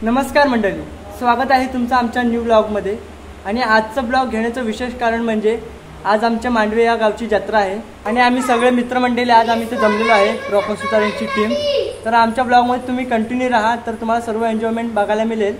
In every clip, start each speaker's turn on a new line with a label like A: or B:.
A: नमस्कार मंडळी, स्वागत आहे तुमचं आमच्या न्यू ब्लॉगमध्ये। आणि आजचं ब्लॉग घेण्याचं विशेष कारण म्हणजे आज आमच्या मांडवे या गावची जत्रा आहे आणि आम्ही सगळे मित्रमंडळी आज आम्ही इथे जमलेलो आहे, रॉको सुतारांची टीम। तर आमच्या ब्लॉगमध्ये तुम्ही कंटिन्यू राहा, तर तुम्हाला सर्व एन्जॉयमेंट बघायला मिळेल।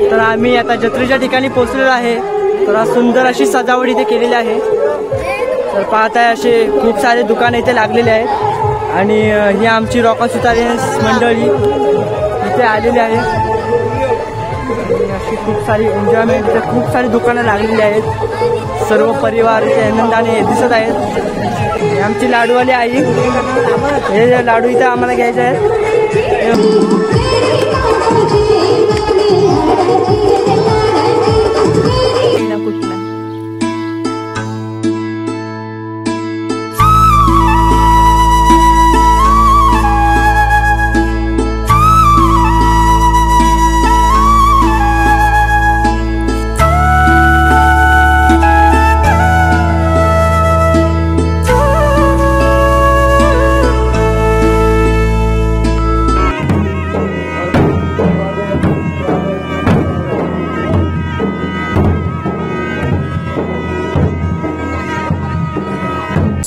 A: तर आम्ही आता जत्रेच्या ठिकाणी पोहोचलेलो आहे। तर सुंदर अशी सजावट इथे केलेली आहे। तर पाहताय असे खूप सारे दुकान इथे लागलेले आहेत आणि ही आमची रॉको सुतारे मंडळी इथे आलेली आहे। अशी खूप सारी एन्जॉयमेंट इथे खूप सारी दुकानं लागलेली आहेत। सर्व परिवार इथे आनंदाने दिसत आहेत। आमची लाडूवाली आई, हे लाडू इथे आम्हाला घ्यायचे आहेत।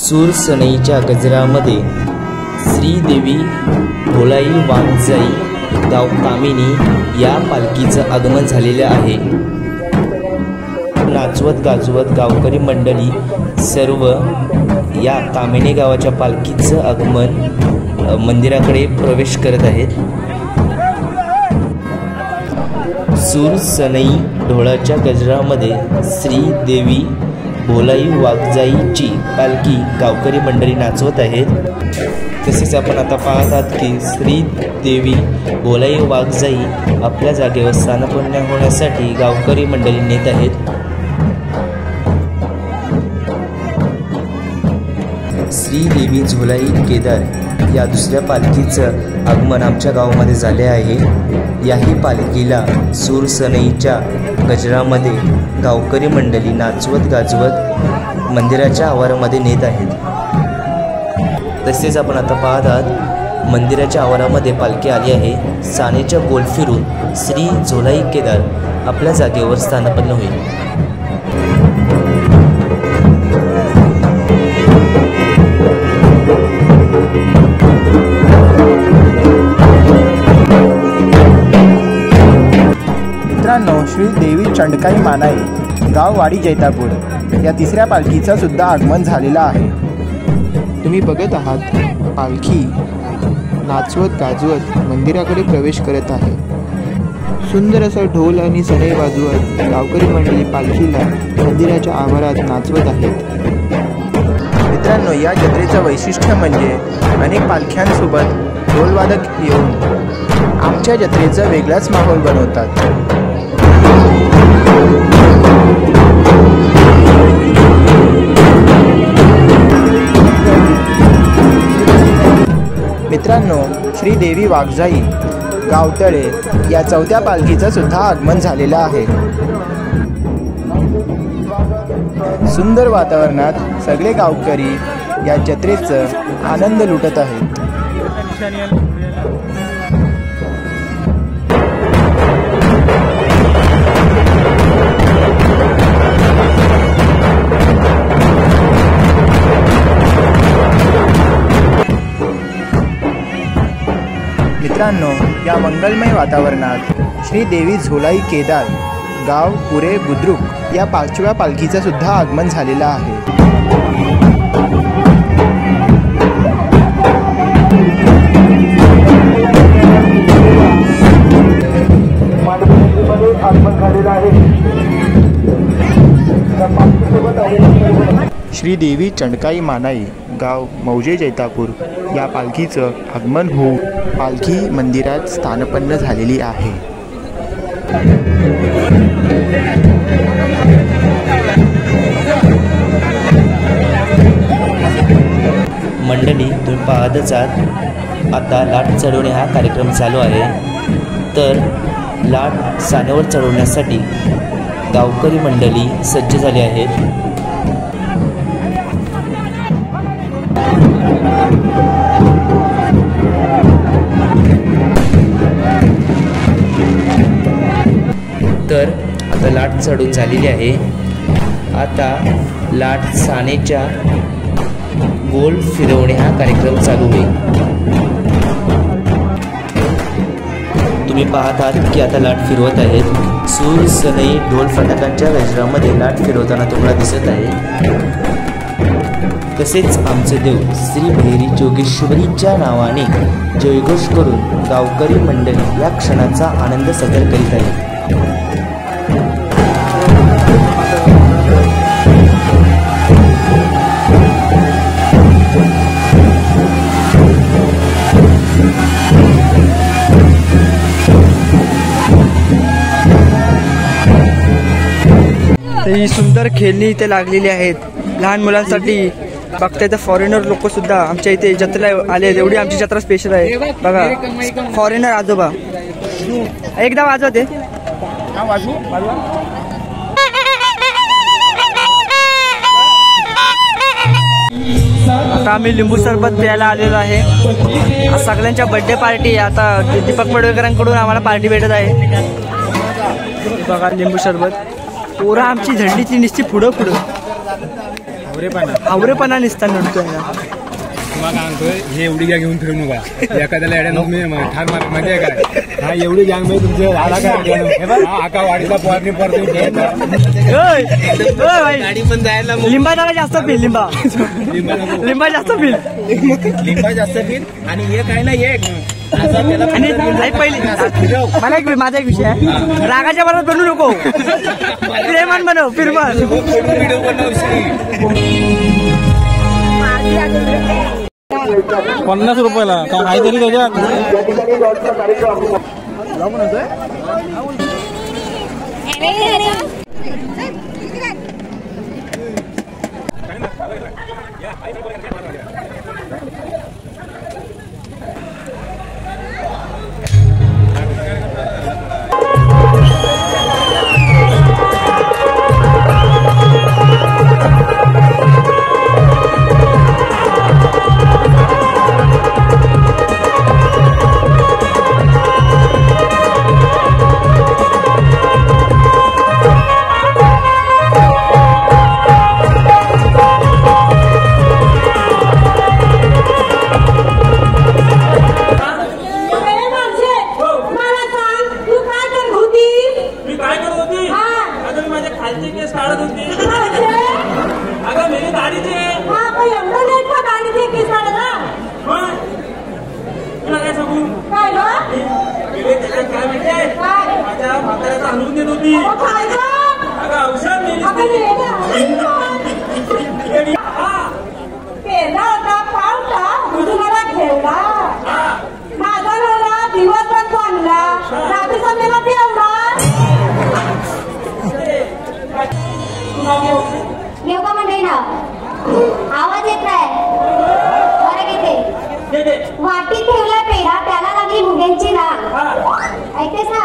B: सूरसनईच्या गजरामध्ये श्रीदेवी भोलाई वाघजाई गाव कामिनी या पालखीचं आगमन झालेलं आहे। नाचवत गाजवत गावकरी मंडळी सर्व या कामिनी गावाच्या पालखीचं आगमन मंदिराकडे प्रवेश करत आहेत। सूरसनई ढोळाच्या गजरामध्ये श्रीदेवी भोलाई वाघजाईची पालखी गावकरी मंडळी नाचवत आहेत। तसेच आपण आता पाहत आहात की श्रीदेवी भोलाई वाघजाई आपल्या जागेवर स्थानपन्न होण्यासाठी गावकरी मंडळी नेत आहेत। श्रीदेवी झोलाई केदार या दुसऱ्या पालखीचं आगमन आमच्या गावामध्ये झाले आहे। याही पालखीला सूरसनईच्या गजरामध्ये गावकरी मंडळी नाचवत गाजवत मंदिराच्या आवारामध्ये नेत आहेत। तसेच आपण आता पाहत आहात मंदिराच्या आवारामध्ये पालखी आली आहे। सानेच्या गोल फिरून श्री झोलाई केदार आपल्या जागेवर स्थानपन्न होईल।
C: श्री देवी चंडकाई मानाई गाव वाडी जैतापूर या तिसऱ्या पालखीचं सुद्धा आगमन झालेलं आहे। तुम्ही बघत आहात पालखी नाचवत गाजवत मंदिराकडे प्रवेश करत आहे। सुंदर असं ढोल आणि सनई वाजवत गावकरी मंडळी पालखीला मंदिराच्या आवारात नाचवत आहेत। मित्रांनो, या जत्रेचं वैशिष्ट्य म्हणजे अनेक पालख्यांसोबत ढोलवादक येऊन आमच्या जत्रेचं वेगळाच माहोल बनवतात। मित्रांनो, श्रीदेवी वाघजाई गावतळे या चौथ्या पालखीचं सुद्धा आगमन झालेलं आहे। सुंदर वातावरणात सगळे गावकरी या जत्रेचा आनंद लुटत आहेत। मित्रांनो, या मंगलमय वातावरणात श्रीदेवी झोलाई केदार गाव पुरे बुद्रुक या 5व्या पालखीचं सुद्धा आगमन झालेलं आहे। श्रीदेवी चंडकाई मानाई गाव मौजे जैतापूर या पालखीचं आगमन होऊन पालखी मंदिरात स्थानपन्न झालेली आहे।
B: पाहतच आहात आता लाट चढवणे हा कार्यक्रम चालू आहे। तर लाट सानेवर चढवण्यासाठी गावकरी मंडळी सज्ज झाली आहेत। तर आता लाट चढून झालेली आहे। आता लाट सानेच्या गोल फिरवणे हा कार्यक्रम चालू होईल। तुम्ही पाहत आहात की आता लाट फिरवत आहेत। सूर सनई ढोल फटाक्यांच्या गजरामध्ये लाट फिरवताना तुम्हाला दिसत आहे। तसेच आमचे देव श्री भैरी जोगेश्वरीच्या नावाने जयघोष करून गावकरी मंडळी या क्षणाचा आनंद साजरा करीत आहेत।
A: ही सुंदर खेळणी इथे लागलेली आहेत लहान मुलांसाठी। बघताय तर फॉरेनर लोक सुद्धा आमच्या इथे जत्रेला आले आहेत। एवढी आमची जत्रा स्पेशल आहे बघा। फॉरेनर आजोबा एकदा वाजवते। आता आम्ही लिंबू सरबत प्यायला आलेलो आहे। सगळ्यांच्या बर्थडे पार्टी आता दीपक मडवेकरांकडून आम्हाला पार्टी भेटत आहे। बघा लिंबू सरबत। पोरा आमची झंडीची निस्ती पुढं आवरेपणा निसता नडतोय ना।
D: हे एवढी गॅंग घेऊन फिरू नका। एखाद्याला एड्या ठार मार म्हणजे काय हा एवढी गॅंग मध्ये तुमचे आला काय आका वाडीचा पोरणी परत
A: गाडी पण जायला लिंबा जरा जास्त पिल। लिंबा जास्त पिल
D: आणि हे काय ना एक
A: आणि पहिली मला माझा एक विषय आहे। रागाच्या बरोबर बनवू नको प्रेमान बनव फिरमान।
D: 50 रुपयाला काय तरी त्याच्यात
E: आवाज येत आहे बरं घेते वाटीत ठेवलाय पेढा त्याला लागली मुंग्यांची राग ऐकतेस ना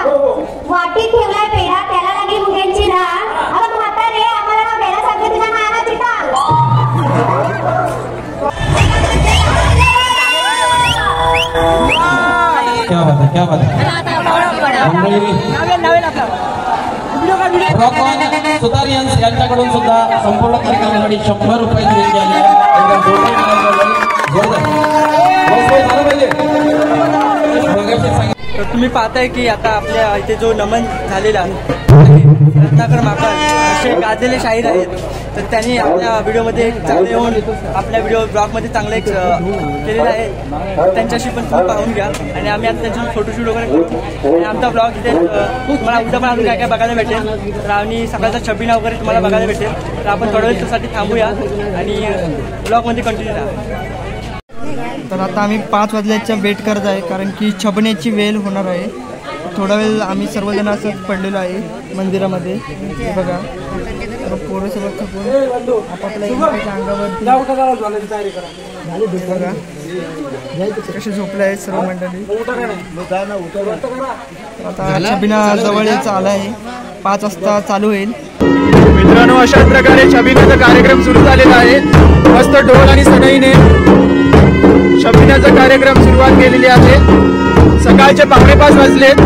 E: वाटीत ठेवलाय पेढा त्याला लागली मुंग्यांची राग अगं म्हातारे आम्हाला ना पेढा सांगते तुझ्या नाना चिटा
D: क्या बात सुतारियन्स यांच्याकडून सुद्धा संपूर्ण कार्यक्रमासाठी 100 रुपये दिले
A: तर तुम्ही पाहताय की आता आपल्या इथे जो नमन झालेला रत्नाकर माकड असे गाजलेले शाहीर आहेत तर त्यांनी आपल्या व्हिडिओमध्ये चांगले येऊन आपल्या ब्लॉगमध्ये चांगलं एक केलेलं आहे त्यांच्याशी पण तुम्ही पाहून घ्या आणि आम्ही आता त्यांच्याशी फोटोशूट वगैरे करू आणि आमचा ब्लॉग इथे तुम्हाला उद्या पण अजून काय काय बघायला भेटेल तर आणि सकाळचा छबिना वगैरे तुम्हाला बघायला भेटेल तर आपण थोड्या वेळासाठी थांबूया आणि ब्लॉगमध्ये कंटिन्यू राहा। तर आता आम्ही 5 वाजल्याच्या वेट करत आहे कारण की छबण्याची वेळ होणार आहे। थोडा वेळ आम्ही सर्वजण असं पडलेलो आहे मंदिरामध्ये हे बघा पोरोसोबत थकून आपापल्या एकमेकांच्या अंगावरती कसे झोपले आहेत सर्व मंडळी. आता छबिना जवळ आला आहे, 5 वाजता चालू होईल.
C: मित्रांनो, अशाच प्रकारे छबिनाचा कार्यक्रम सुरू झालेला आहे. मस्त ढोल आणि सनईने छबिनाचा कार्यक्रम सुरुवात केलेली आहे. सकाळचे 5:45 वाजलेत.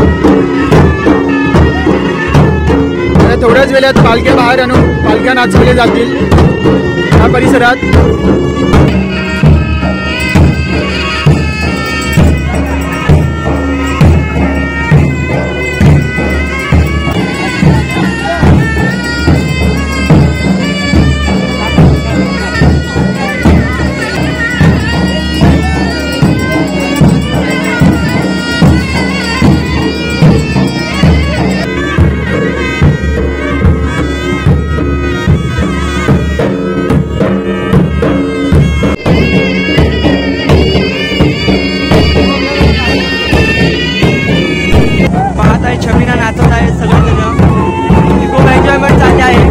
C: आता थोड्याच वेळात पालख्या बाहेर आणून पालख्या नाचवल्या जातील या परिसरात.
A: छबिना नाचत आहे सगळेजण, खूप एन्जॉयमेंट झाली आहे.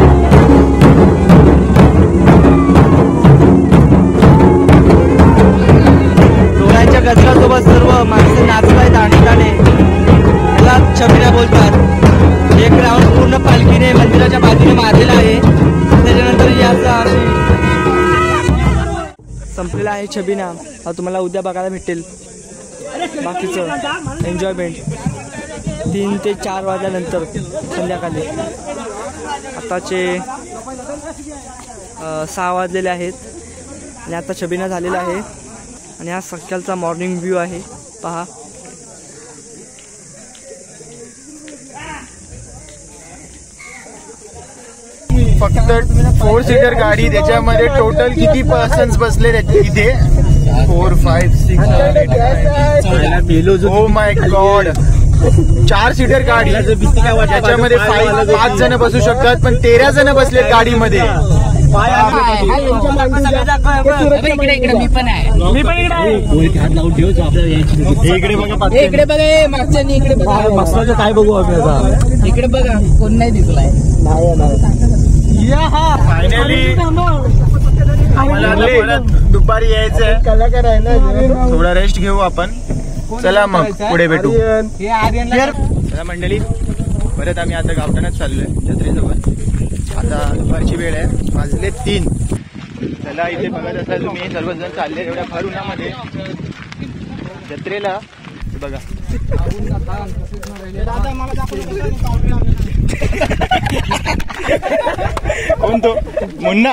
A: डोळ्यांच्या गजरासोबत सर्व माणसं नाचत आहेत ताणे. याला छबिना बोलतात. एक राऊंड पूर्ण पालखीने मंदिराच्या बाजूने मारलेला आहे. त्याच्यानंतर याचा संपलेला आहे छबिना. हा तुम्हाला उद्या बघायला भेटेल. बाकीचं एन्जॉयमेंट 3 ते 4 वाजल्यानंतर संध्याकाळी. आताचे 6 वाजलेले आहेत आणि आता छबिना झालेला आहे. आणि हा सकाळचा मॉर्निंग व्ह्यू आहे, पहा.
C: फक्त 4 सीटर गाडी, त्याच्यामध्ये टोटल किती पर्सन्स बसले इथे? 4, 5, 6, 7, 8. ओ माय गॉड, 4 सीटर गाडी, त्याच्यामध्ये 5 जण बसू शकतात, पण 13 जण बसलेत गाडीमध्ये.
A: इकडे बघा, मागच्या इकडे बघा. काय बघू आपल्याला? इकडे बघा, कोण नाही दिसलाय.
C: फायनली दुपारी यायचंय. कलाकार आहे ना, थोडा रेस्ट घेऊ आपण. चला मग पुढे भेटू. चला मंडळी, परत आम्ही आता गावठाणात चाललोय जत्रेजवळ. आता दुपारची वेळ आहे, वाजले 3. चला, इथे बघत असाल तुम्ही सर्वजण चालले एवढ्या भर उन्हामध्ये जत्रेला. बघा कोण तो मुन्ना.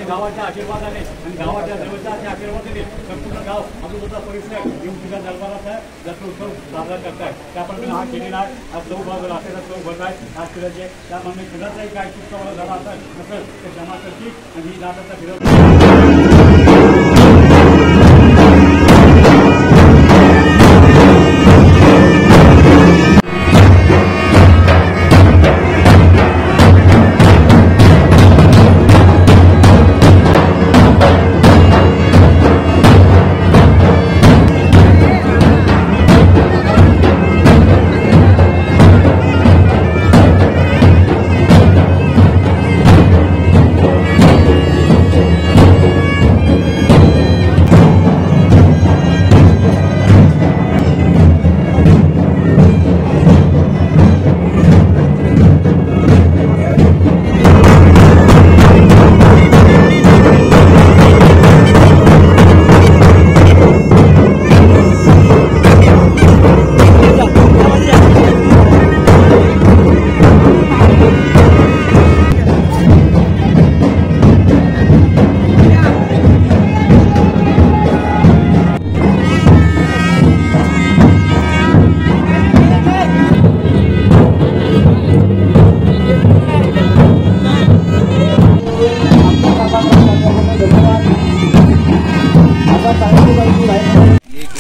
D: गावाच्या आशीर्वादाने आणि गावाच्या देवताच्या आशीर्वादाने संपूर्ण गाव अजूनचा परिसर येऊन तुझ्या दरबाराचा जत्रा उत्सव साजरा करताय. त्याप्रमाणे हा केलेला आहे. आज 9 बाजूला असेल चौक भरत आहे आज फिरायचे. त्याप्रमाणे फिरतही काय उत्सवाला झाला नसेल ते जमा करतील आणि ही जाताचा फिरत.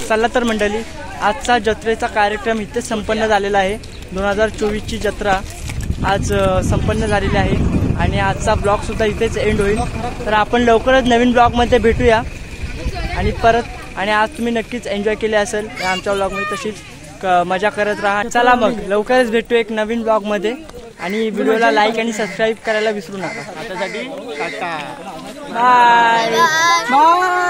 A: चला तर मंडळी, आजचा जत्रेचा कार्यक्रम इथे संपन्न झालेला आहे. 2024ची जत्रा आज संपन्न झालेली आहे. आणि आजचा ब्लॉग सुद्धा इथेच एंड होईल. तर आपण लवकरच नवीन ब्लॉगमध्ये भेटूया आणि परत आणि आज तुम्ही नक्कीच एन्जॉय केले असेल या आमच्या ब्लॉगमध्ये. तशीच मजा करत राहा. चला मग लवकरच भेटू एक नवीन ब्लॉगमध्ये आणि व्हिडिओला लाईक आणि सबस्क्राईब करायला विसरू नका. आतासाठी टाटा बाय बाय.